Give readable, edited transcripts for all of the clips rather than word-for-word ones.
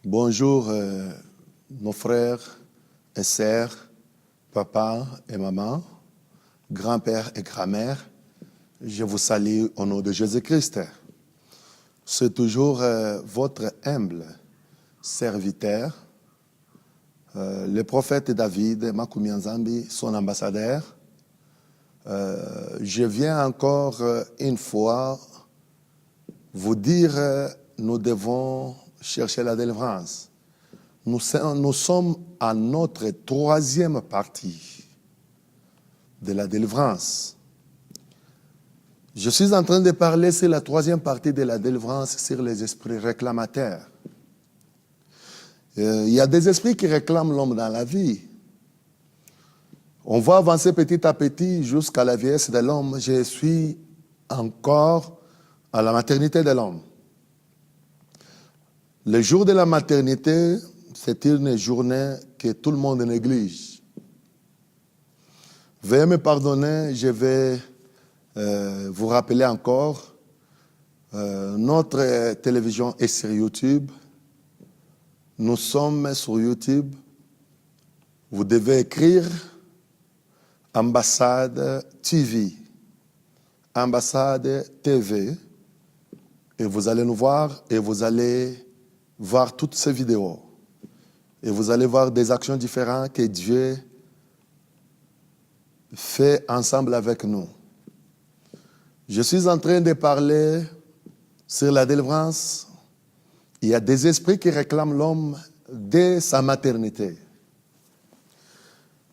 Bonjour nos frères et sœurs, papa et maman, grand-père et grand-mère. Je vous salue au nom de Jésus-Christ. C'est toujours votre humble serviteur, le prophète David Makumi Nzambi, son ambassadeur. Je viens encore une fois vous dire, nous devons chercher la délivrance. Nous sommes à notre troisième partie de la délivrance. Je suis en train de parler sur la troisième partie de la délivrance, sur les esprits réclamateurs. Il y a des esprits qui réclament l'homme dans la vie. On va avancer petit à petit jusqu'à la vieillesse de l'homme. Je suis encore à la maternité de l'homme. Le jour de la maternité, c'est une journée que tout le monde néglige. Veuillez me pardonner, je vais vous rappeler encore, notre télévision est sur YouTube. Nous sommes sur YouTube. Vous devez écrire Ambassade TV. Ambassade TV. Et vous allez nous voir et vous allez voir toutes ces vidéos. Et vous allez voir des actions différentes que Dieu fait ensemble avec nous. Je suis en train de parler sur la délivrance. Il y a des esprits qui réclament l'homme dès sa maternité.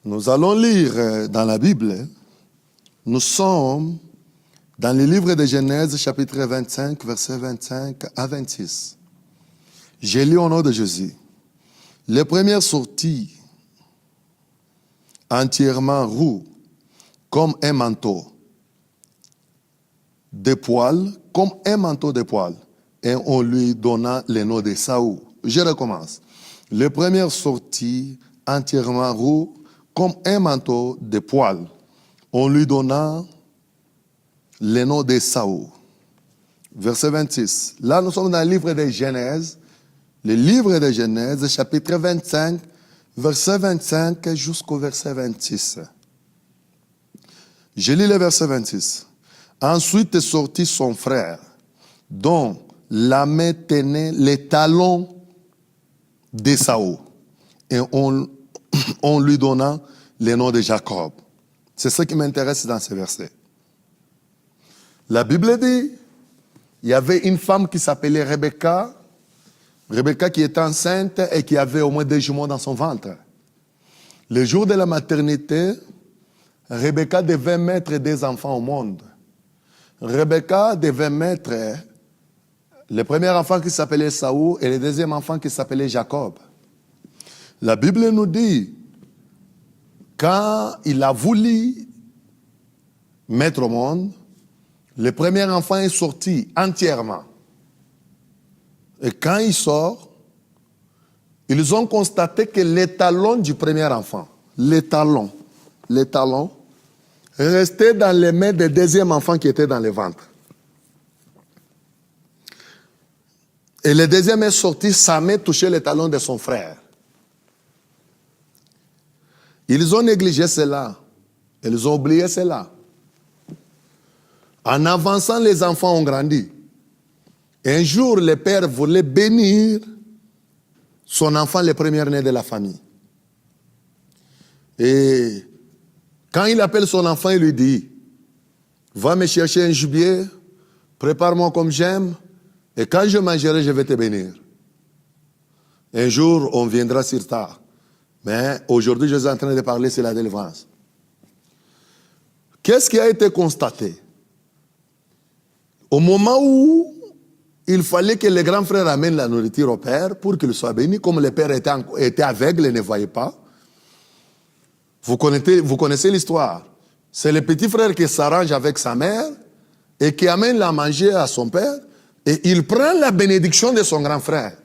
Nous allons lire dans la Bible. Nous sommes dans le livre de Genèse, chapitre 25, versets 25 à 26. Je lis au nom de Jésus. Les premières sorties, entièrement roux, comme un manteau de poils, comme un manteau de poils, et on lui donna le nom de Saoul. Je recommence. Les premières sorties, entièrement roux, comme un manteau de poils, on lui donna le nom de Saoul. Verset 26. Là, nous sommes dans le livre de Genèse. Le livre de Genèse, chapitre 25, verset 25 jusqu'au verset 26. Je lis le verset 26. Ensuite sortit son frère, dont la main tenait les talons d'Ésaü, et on lui donna le nom de Jacob. C'est ce qui m'intéresse dans ce verset. La Bible dit, il y avait une femme qui s'appelait Rebecca qui était enceinte et qui avait au moins 2 jumeaux dans son ventre. Le jour de la maternité, Rebecca devait mettre 2 enfants au monde. Rebecca devait mettre le premier enfant qui s'appelait Saoul et le deuxième enfant qui s'appelait Jacob. La Bible nous dit, quand il a voulu mettre au monde, le premier enfant est sorti entièrement. Et quand il sort, ils ont constaté que les talons du premier enfant, les talons, restaient dans les mains du deuxième enfant qui était dans le ventre. Et le deuxième est sorti, sa main touchait les talons de son frère. Ils ont négligé cela. Ils ont oublié cela. En avançant, les enfants ont grandi. Un jour, le père voulait bénir son enfant, le premier-né de la famille. Et quand il appelle son enfant, il lui dit, va me chercher un gibier, prépare-moi comme j'aime, et quand je mangerai, je vais te bénir. Un jour, on viendra sur ta. Mais aujourd'hui, je suis en train de parler sur la délivrance. Qu'est-ce qui a été constaté? Au moment où il fallait que les grands frères amènent la nourriture au père pour qu'il soit béni, comme le père était aveugle et ne voyait pas. Vous connaissez l'histoire. C'est le petit frère qui s'arrange avec sa mère et qui amène la manger à son père et il prend la bénédiction de son grand frère.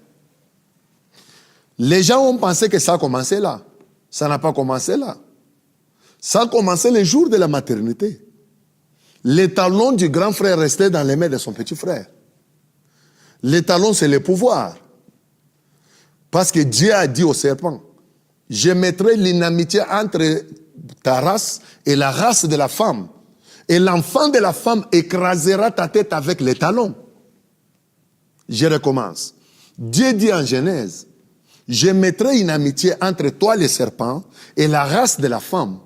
Les gens ont pensé que ça a commencé là. Ça n'a pas commencé là. Ça a commencé le jour de la maternité. Les talons du grand frère restaient dans les mains de son petit frère. Les talons, c'est le pouvoir. Parce que Dieu a dit au serpent, je mettrai l'inamitié entre ta race et la race de la femme. Et l'enfant de la femme écrasera ta tête avec les talons. Je recommence. Dieu dit en Genèse, je mettrai une amitié entre toi, le serpent, et la race de la femme.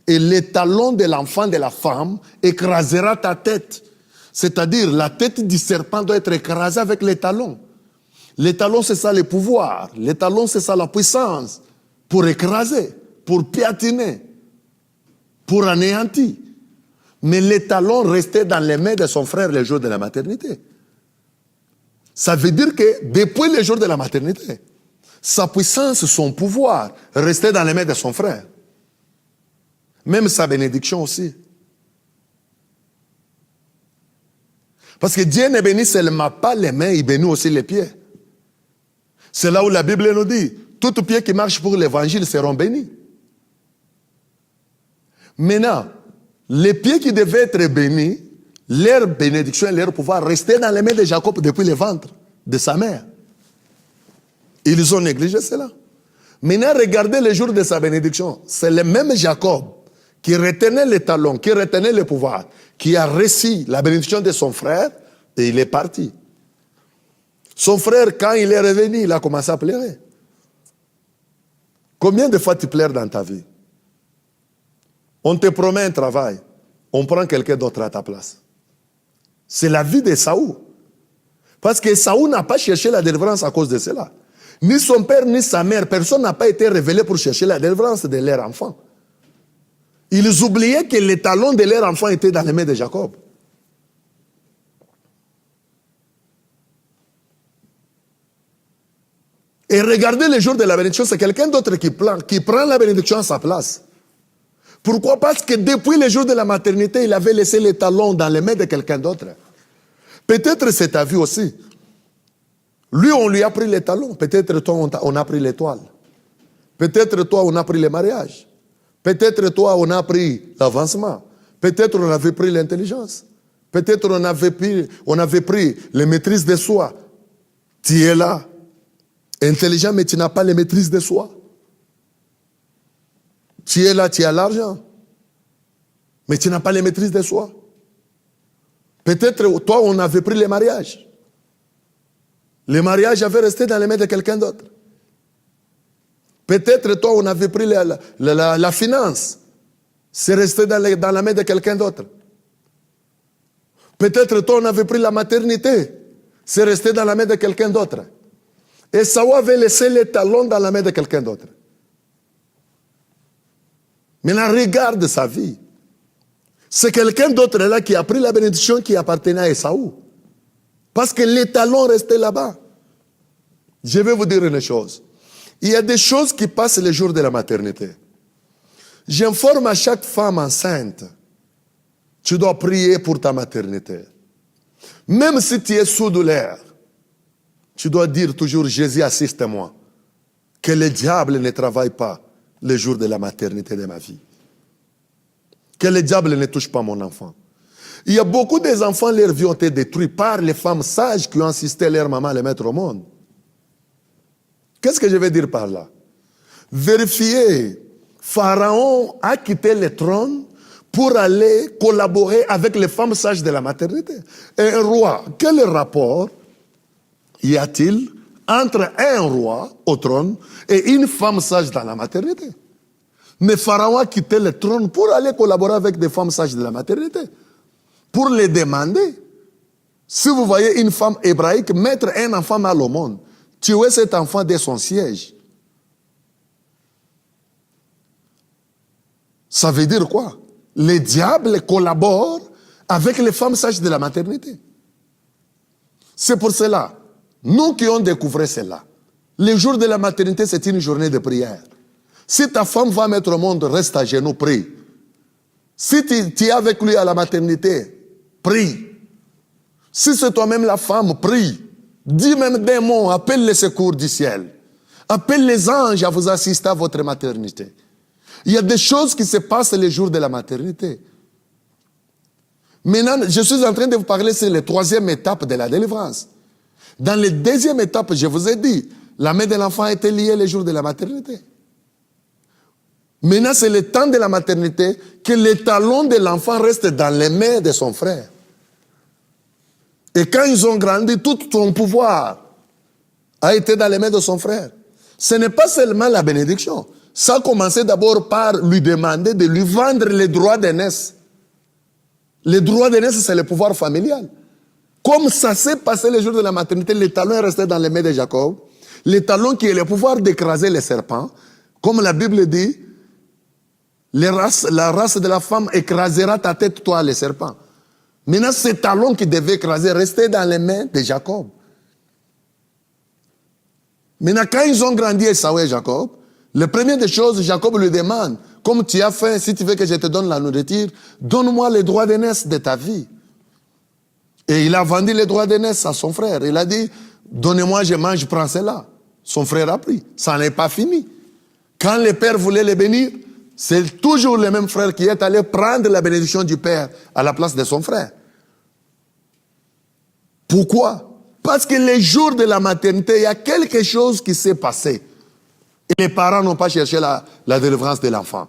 Et les talons de l'enfant de la femme écrasera ta tête. C'est-à-dire, la tête du serpent doit être écrasée avec les talons. Les talons, c'est ça le pouvoir. Les talons, c'est ça la puissance. Pour écraser, pour piétiner, pour anéantir. Mais les talons restaient dans les mains de son frère le jour de la maternité. Ça veut dire que depuis le jour de la maternité, sa puissance, son pouvoir restait dans les mains de son frère. Même sa bénédiction aussi. Parce que Dieu ne bénit seulement pas les mains, il bénit aussi les pieds. C'est là où la Bible nous dit, tout pied qui marche pour l'évangile seront bénis. Maintenant, les pieds qui devaient être bénis, leur bénédiction et leur pouvoir restaient dans les mains de Jacob depuis le ventre de sa mère. Ils ont négligé cela. Maintenant, regardez le jour de sa bénédiction. C'est le même Jacob qui retenait les talons, qui retenait le pouvoir, qui a reçu la bénédiction de son frère et il est parti. Son frère, quand il est revenu, il a commencé à pleurer. Combien de fois tu pleures dans ta vie? On te promet un travail, on prend quelqu'un d'autre à ta place. C'est la vie de Saül. Parce que Saül n'a pas cherché la délivrance à cause de cela. Ni son père, ni sa mère, personne n'a pas été révélé pour chercher la délivrance de leur enfant. Ils oubliaient que les talons de leur enfant étaient dans les mains de Jacob. Et regardez le jour de la bénédiction, c'est quelqu'un d'autre qui prend la bénédiction à sa place. Pourquoi? Parce que depuis le jour de la maternité, il avait laissé les talons dans les mains de quelqu'un d'autre. Peut-être c'est ta vie aussi. Lui, on lui a pris les talons. Peut-être toi, on a pris l'étoile. Peut-être toi, on a pris le mariage. Peut-être toi, on a pris l'avancement. Peut-être on avait pris l'intelligence. Peut-être on avait pris les maîtrises de soi. Tu es là, intelligent, mais tu n'as pas les maîtrises de soi. Tu es là, tu as l'argent, mais tu n'as pas les maîtrises de soi. Peut-être toi, on avait pris le mariage. Le mariage avait resté dans les mains de quelqu'un d'autre. Peut-être toi, on avait pris la finance. C'est resté dans la main de quelqu'un d'autre. Peut-être toi, on avait pris la maternité. C'est resté dans la main de quelqu'un d'autre. Et Saül avait laissé les talons dans la main de quelqu'un d'autre. Maintenant, regarde sa vie. C'est quelqu'un d'autre là qui a pris la bénédiction qui appartenait à Esaü. Parce que les talons restaient là-bas. Je vais vous dire une chose. Il y a des choses qui passent le jour de la maternité. J'informe à chaque femme enceinte, tu dois prier pour ta maternité. Même si tu es sous douleur, tu dois dire toujours, Jésus, assiste-moi. Que le diable ne travaille pas le jour de la maternité de ma vie. Que le diable ne touche pas mon enfant. Il y a beaucoup des enfants, leur vie ont été détruits par les femmes sages qui ont insisté leur maman à les mettre au monde. Qu'est-ce que je vais dire par là? Vérifiez, Pharaon a quitté le trône pour aller collaborer avec les femmes sages de la maternité. Et un roi, quel rapport y a-t-il entre un roi au trône et une femme sage dans la maternité? Mais Pharaon a quitté le trône pour aller collaborer avec des femmes sages de la maternité. Pour les demander, si vous voyez une femme hébraïque mettre un enfant mal au monde, tuer cet enfant dès son siège. Ça veut dire quoi? Les diables collaborent avec les femmes sages de la maternité. C'est pour cela, nous qui avons découvert cela, le jour de la maternité, c'est une journée de prière. Si ta femme va mettre au monde, reste à genoux, prie. Si tu es avec lui à la maternité, prie. Si c'est toi-même la femme, prie. Dis même des mots, appelle les secours du ciel. Appelle les anges à vous assister à votre maternité. Il y a des choses qui se passent les jours de la maternité. Maintenant, je suis en train de vous parler sur la troisième étape de la délivrance. Dans la deuxième étape, je vous ai dit, La main de l'enfant était liée les jours de la maternité. Maintenant, c'est le temps de la maternité que les talons de l'enfant restent dans les mains de son frère. Et quand ils ont grandi, tout son pouvoir a été dans les mains de son frère. Ce n'est pas seulement la bénédiction. Ça a commencé d'abord par lui demander de lui vendre les droits d'aînesse. Les droits d'aînesse, c'est le pouvoir familial. Comme ça s'est passé les jours de la maternité, les talons est resté dans les mains de Jacob. Les talons qui ont le pouvoir d'écraser les serpents. Comme la Bible dit, la race de la femme écrasera ta tête, toi, les serpents. Maintenant, ces talons qui devaient écraser restaient dans les mains de Jacob. Maintenant, quand ils ont grandi, Esaü et Jacob, la première des choses, Jacob lui demande, comme tu as fait, si tu veux que je te donne la nourriture, donne-moi les droits d'aînesse de ta vie. Et il a vendu les droits d'aînesse à son frère. Il a dit, donnez-moi, je mange, je prends cela. Son frère a pris. Ça n'est pas fini. Quand le père voulait les bénir, c'est toujours le même frère qui est allé prendre la bénédiction du père à la place de son frère. Pourquoi? Parce que les jours de la maternité, il y a quelque chose qui s'est passé. Et les parents n'ont pas cherché la délivrance de l'enfant.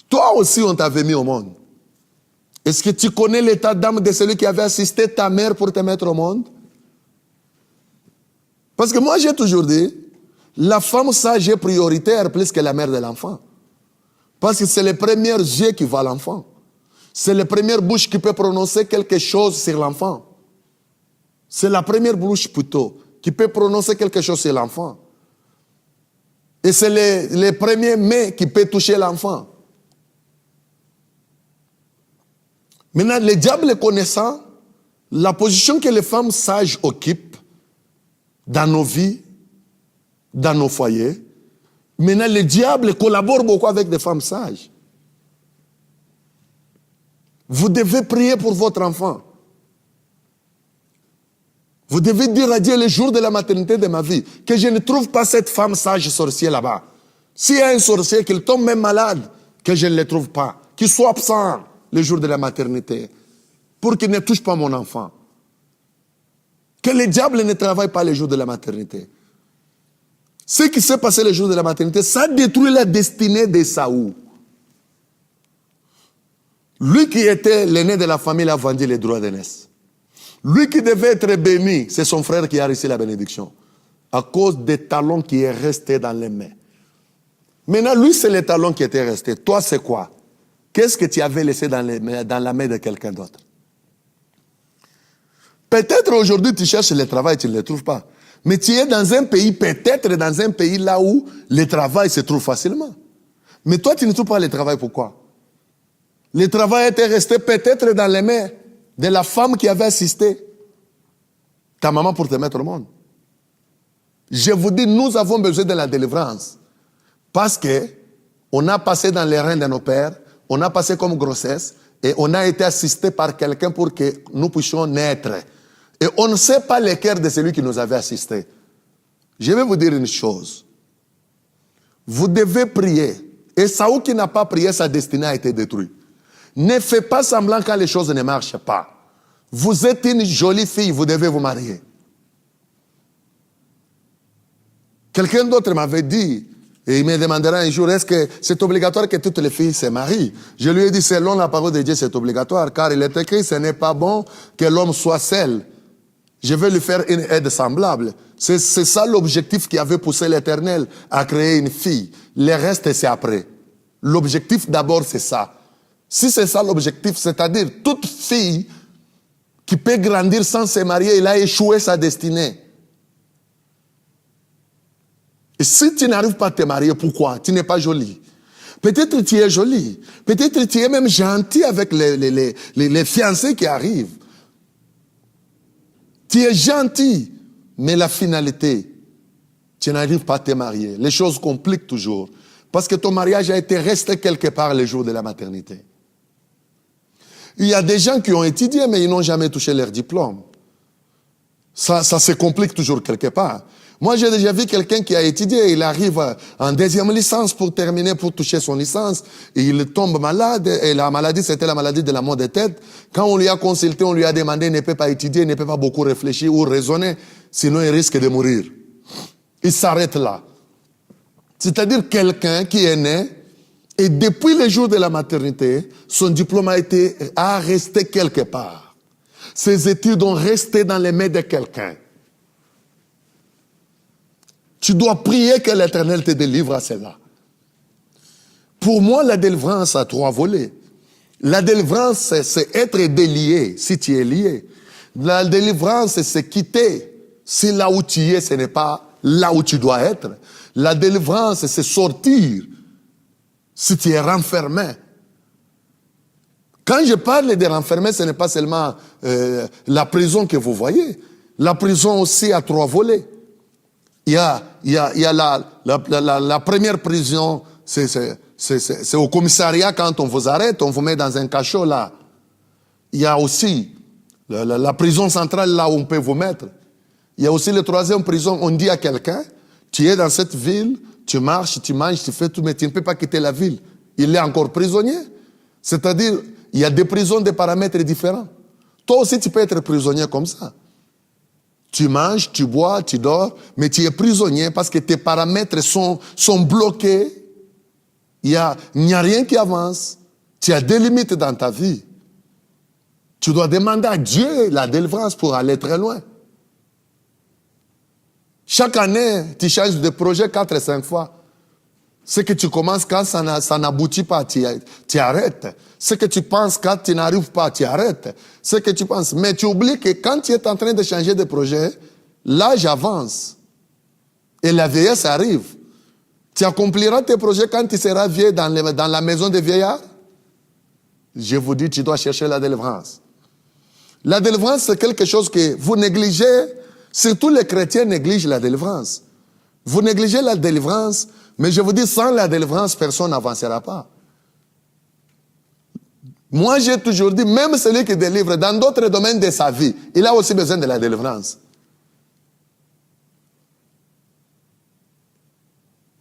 Toi aussi, on t'avait mis au monde. Est-ce que tu connais l'état d'âme de celui qui avait assisté ta mère pour te mettre au monde? Parce que moi, j'ai toujours dit, la femme sage est prioritaire plus que la mère de l'enfant. Parce que c'est les premiers yeux qui voient l'enfant. C'est la première bouche qui peut prononcer quelque chose sur l'enfant. C'est la première bouche plutôt qui peut prononcer quelque chose sur l'enfant. Et c'est les premiers mains qui peuvent toucher l'enfant. Maintenant, le diable connaissant la position que les femmes sages occupent dans nos vies, dans nos foyers, maintenant le diable collabore beaucoup avec des femmes sages. Vous devez prier pour votre enfant. Vous devez dire à Dieu le jour de la maternité de ma vie que je ne trouve pas cette femme sage sorcière là-bas. S'il y a un sorcier, qu'il tombe même malade, que je ne le trouve pas, qu'il soit absent le jour de la maternité, pour qu'il ne touche pas mon enfant. Que le diable ne travaille pas le jour de la maternité. Ce qui s'est passé le jour de la maternité, ça détruit la destinée d'Esaü. Lui qui était l'aîné de la famille a vendu les droits d'aînesse. Lui qui devait être béni, c'est son frère qui a reçu la bénédiction. À cause des talons qui est resté dans les mains. Maintenant, lui, c'est les talons qui étaient restés. Toi, c'est quoi? Qu'est-ce que tu avais laissé dans la main de quelqu'un d'autre? Peut-être aujourd'hui, tu cherches le travail, tu ne le trouves pas. Mais tu es dans un pays, peut-être dans un pays là où le travail se trouve facilement. Mais toi, tu ne trouves pas le travail, pourquoi? Le travail était resté peut-être dans les mains de la femme qui avait assisté ta maman pour te mettre au monde. Je vous dis, nous avons besoin de la délivrance. Parce que on a passé dans les reins de nos pères, on a passé comme grossesse, et on a été assisté par quelqu'un pour que nous puissions naître. Et on ne sait pas le cœur de celui qui nous avait assisté. Je vais vous dire une chose. Vous devez prier. Et Esaü qui n'a pas prié, sa destinée a été détruite. Ne faites pas semblant quand les choses ne marchent pas. Vous êtes une jolie fille, vous devez vous marier. Quelqu'un d'autre m'avait dit, et il me demandera un jour, est-ce que c'est obligatoire que toutes les filles se marient? Je lui ai dit, selon la parole de Dieu, c'est obligatoire, car il est écrit, ce n'est pas bon que l'homme soit seul. Je vais lui faire une aide semblable. C'est ça l'objectif qui avait poussé l'Éternel à créer une fille. Le reste, c'est après. L'objectif d'abord, c'est ça. Si c'est ça l'objectif, c'est-à-dire toute fille qui peut grandir sans se marier, il a échoué sa destinée. Et si tu n'arrives pas à te marier, pourquoi? Tu n'es pas jolie. Peut-être tu es jolie. Peut-être tu es même gentil avec les fiancés qui arrivent. Tu es gentil, mais la finalité, tu n'arrives pas à te marier. Les choses compliquent toujours. Parce que ton mariage a été resté quelque part le jour de la maternité. Il y a des gens qui ont étudié, mais ils n'ont jamais touché leur diplôme. Ça se complique toujours quelque part. Moi, j'ai déjà vu quelqu'un qui a étudié, il arrive en deuxième licence pour terminer, pour toucher son licence, et il tombe malade, et la maladie, c'était la maladie de la maux de tête. Quand on lui a consulté, on lui a demandé, il ne peut pas étudier, il ne peut pas beaucoup réfléchir ou raisonner, sinon il risque de mourir. Il s'arrête là. C'est-à-dire quelqu'un qui est né et depuis le jour de la maternité, son diplôme a resté quelque part. Ses études ont resté dans les mains de quelqu'un. Tu dois prier que l'Éternel te délivre à cela. Pour moi, la délivrance a 3 volets. La délivrance, c'est être délié, si tu es lié. La délivrance, c'est quitter. Si là où tu es, ce n'est pas là où tu dois être. La délivrance, c'est sortir. Si tu es renfermé. Quand je parle de renfermé, ce n'est pas seulement la prison que vous voyez. La prison aussi a 3 volets. Il y a la première prison, c'est au commissariat quand on vous arrête, on vous met dans un cachot là. Il y a aussi la prison centrale là où on peut vous mettre. Il y a aussi la 3e prison, on dit à quelqu'un, tu es dans cette ville, tu marches, tu manges, tu fais tout, mais tu ne peux pas quitter la ville. Il est encore prisonnier. C'est-à-dire, il y a des prisons, des paramètres différents. Toi aussi, tu peux être prisonnier comme ça. Tu manges, tu bois, tu dors, mais tu es prisonnier parce que tes paramètres sont bloqués. Il n'y a rien qui avance. Tu as des limites dans ta vie. Tu dois demander à Dieu la délivrance pour aller très loin. Chaque année, tu changes de projet 4 et 5 fois. Ce que tu commences quand ça n'aboutit pas, tu arrêtes. Ce que tu penses quand tu n'arrives pas, tu arrêtes. Ce que tu penses. Mais tu oublies que quand tu es en train de changer de projet, l'âge avance. Et la vieillesse arrive. Tu accompliras tes projets quand tu seras vieux dans la maison des vieillards. Je vous dis, tu dois chercher la délivrance. La délivrance, c'est quelque chose que vous négligez. Surtout les chrétiens négligent la délivrance. Vous négligez la délivrance, mais je vous dis, sans la délivrance, personne n'avancera pas. Moi, j'ai toujours dit, même celui qui délivre dans d'autres domaines de sa vie, il a aussi besoin de la délivrance.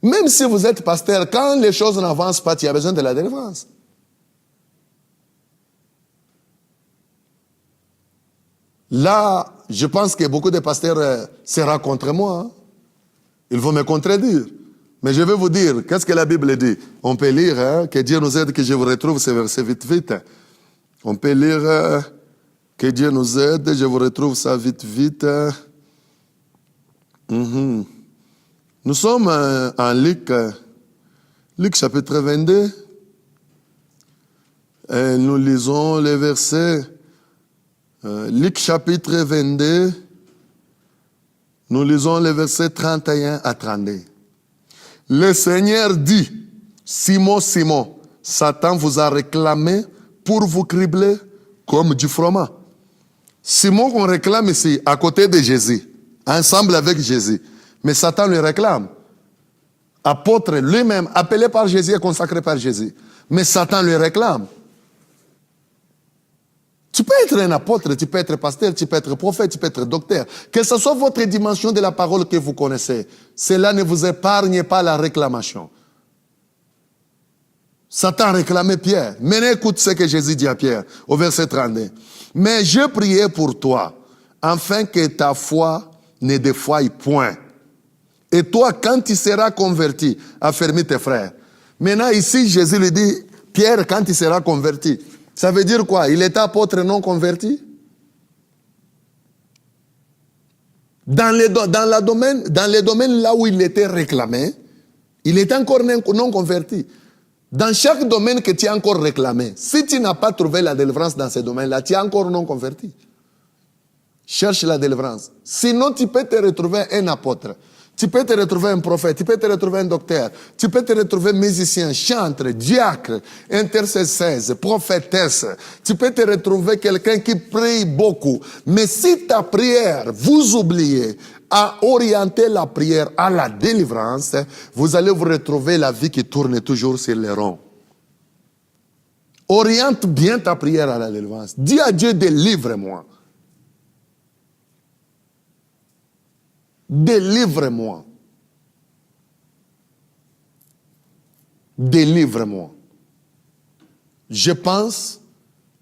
Même si vous êtes pasteur, quand les choses n'avancent pas, tu as besoin de la délivrance. Là, je pense que beaucoup de pasteurs seront contre moi. Hein. Ils vont me contredire. Mais je vais vous dire, qu'est-ce que la Bible dit? On peut lire, hein, que Dieu nous aide, que je vous retrouve ce verset vite. On peut lire, que Dieu nous aide, je vous retrouve ça vite. Nous sommes en Luc chapitre 22. Et nous lisons les versets. Luc chapitre 22. Nous lisons les versets 31 à 32. Le Seigneur dit, Simon, Simon, Satan vous a réclamé pour vous cribler comme du froment. Simon qu'on réclame ici, à côté de Jésus, ensemble avec Jésus. Mais Satan le réclame. Apôtre lui-même, appelé par Jésus et consacré par Jésus. Mais Satan le réclame. Tu peux être un apôtre, tu peux être pasteur, tu peux être prophète, tu peux être docteur. Que ce soit votre dimension de la parole que vous connaissez, cela ne vous épargne pas la réclamation. Satan réclamait Pierre. Mais écoute ce que Jésus dit à Pierre au verset 32. Mais je priais pour toi, afin que ta foi ne défaille point. Et toi, quand tu seras converti, affermis tes frères. Maintenant, ici, Jésus lui dit, Pierre, quand tu seras converti, ça veut dire quoi? Il était apôtre non converti? Dans les domaines là où il était réclamé, il était encore non converti. Dans chaque domaine que tu as encore réclamé, si tu n'as pas trouvé la délivrance dans ces domaines-là, tu es encore non converti. Cherche la délivrance. Sinon, tu peux te retrouver un apôtre. Tu peux te retrouver un prophète, tu peux te retrouver un docteur, tu peux te retrouver musicien, chantre, diacre, intercesseuse, prophétesse. Tu peux te retrouver quelqu'un qui prie beaucoup. Mais si ta prière, vous oubliez à orienter la prière à la délivrance, vous allez vous retrouver la vie qui tourne toujours sur les ronds. Oriente bien ta prière à la délivrance. Dis à Dieu, délivre-moi. Délivre-moi. Délivre-moi. Je pense,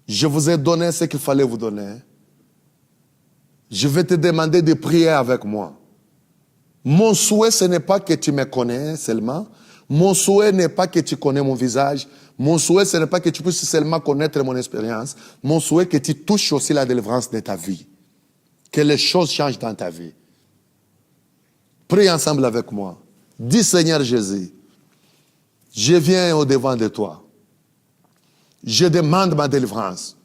je vous ai donné ce qu'il fallait vous donner. Je vais te demander de prier avec moi. Mon souhait, ce n'est pas que tu me connais seulement. Mon souhait n'est pas que tu connais mon visage. Mon souhait, ce n'est pas que tu puisses seulement connaître mon expérience. Mon souhait, que tu touches aussi la délivrance de ta vie. Que les choses changent dans ta vie. Prie ensemble avec moi. Dis, Seigneur Jésus, je viens au-devant de toi. Je demande ma délivrance.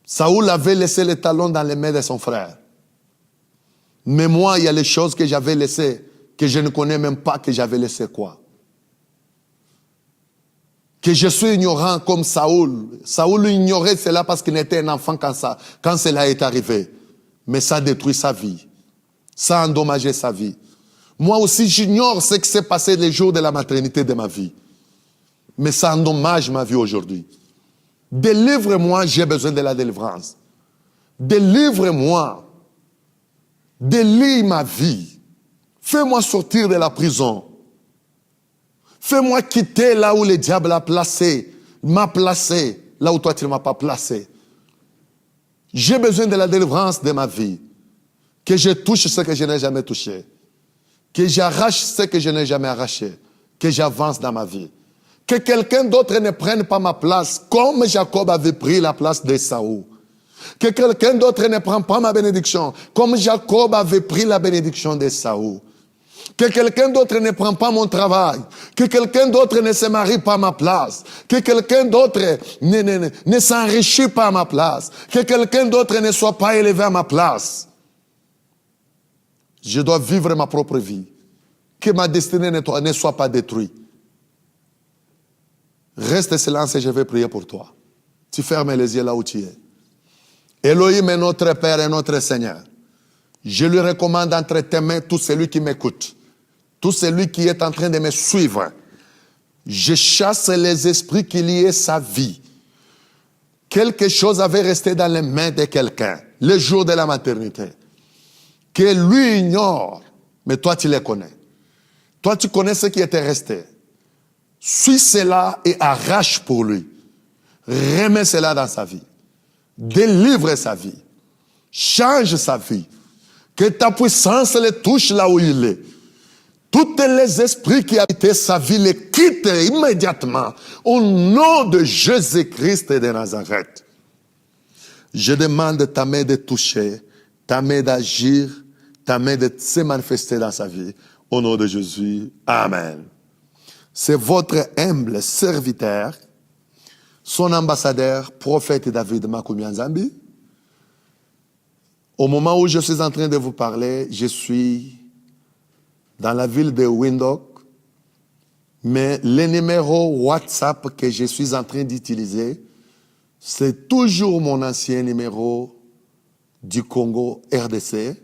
Saoul avait laissé les talons dans les mains de son frère. Mais moi, il y a les choses que j'avais laissées, que je ne connais même pas que j'avais laissées quoi. Que je suis ignorant comme Saoul. Saoul ignorait cela parce qu'il était un enfant quand cela est arrivé. Mais ça a détruit sa vie. Ça a endommagé sa vie. Moi aussi, j'ignore ce qui s'est passé les jours de la maternité de ma vie. Mais ça endommage ma vie aujourd'hui. Délivre-moi, j'ai besoin de la délivrance. Délivre-moi. Délivre ma vie. Fais-moi sortir de la prison. Fais-moi quitter là où le diable m'a placé, là où toi tu ne m'as pas placé. J'ai besoin de la délivrance de ma vie. Que je touche ce que je n'ai jamais touché. Que j'arrache ce que je n'ai jamais arraché. Que j'avance dans ma vie. Que quelqu'un d'autre ne prenne pas ma place, comme Jacob avait pris la place d'Ésaü. Que quelqu'un d'autre ne prenne pas ma bénédiction, comme Jacob avait pris la bénédiction d'Ésaü. Que quelqu'un d'autre ne prenne pas mon travail. Que quelqu'un d'autre ne se marie pas à ma place. Que quelqu'un d'autre ne s'enrichit pas à ma place. Que quelqu'un d'autre ne soit pas élevé à ma place. Je dois vivre ma propre vie. Que ma destinée ne soit pas détruite. Reste silence et je vais prier pour toi. Tu fermes les yeux là où tu es. Elohim est notre Père et notre Seigneur. Je lui recommande entre tes mains tout celui qui m'écoute. Tout celui qui est en train de me suivre. Je chasse les esprits qui liaient sa vie. Quelque chose avait resté dans les mains de quelqu'un, le jour de la maternité, que lui ignore, mais toi tu les connais. Toi tu connais ce qui était resté. Suis cela et arrache pour lui. Remets cela dans sa vie. Délivre sa vie. Change sa vie. Que ta puissance le touche là où il est. Tous les esprits qui habitaient sa vie les quittent immédiatement au nom de Jésus-Christ de Nazareth. Je demande ta main de toucher, ta main d'agir, ta main de se manifester dans sa vie. Au nom de Jésus. Amen. C'est votre humble serviteur, son ambassadeur, prophète David Makoumi-Nzambi. Au moment où je suis en train de vous parler, je suis dans la ville de Windhoek, mais le numéro WhatsApp que je suis en train d'utiliser, c'est toujours mon ancien numéro du Congo RDC.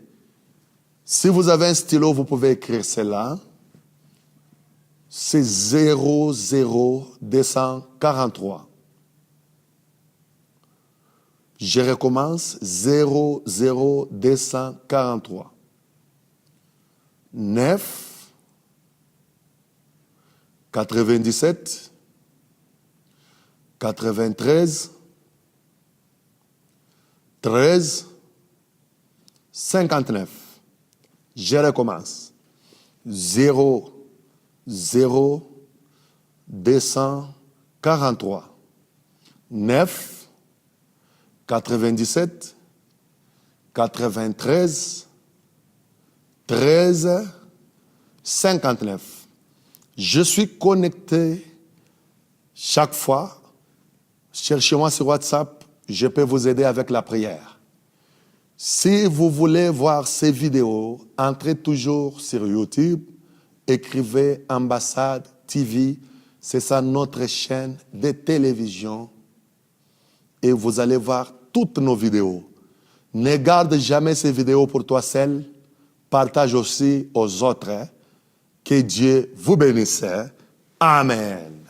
Si vous avez un stylo, vous pouvez écrire cela. C'est 00243. Je recommence, 00243. 9 97 93 13 59. Je recommence. 243 9 97 93 13 59. Je suis connecté chaque fois. Cherchez-moi sur WhatsApp. Je peux vous aider avec la prière. Si vous voulez voir ces vidéos, entrez toujours sur YouTube. Écrivez Ambassade TV. C'est ça notre chaîne de télévision. Et vous allez voir toutes nos vidéos. Ne garde jamais ces vidéos pour toi seul. Partage aussi aux autres. Que Dieu vous bénisse. Amen.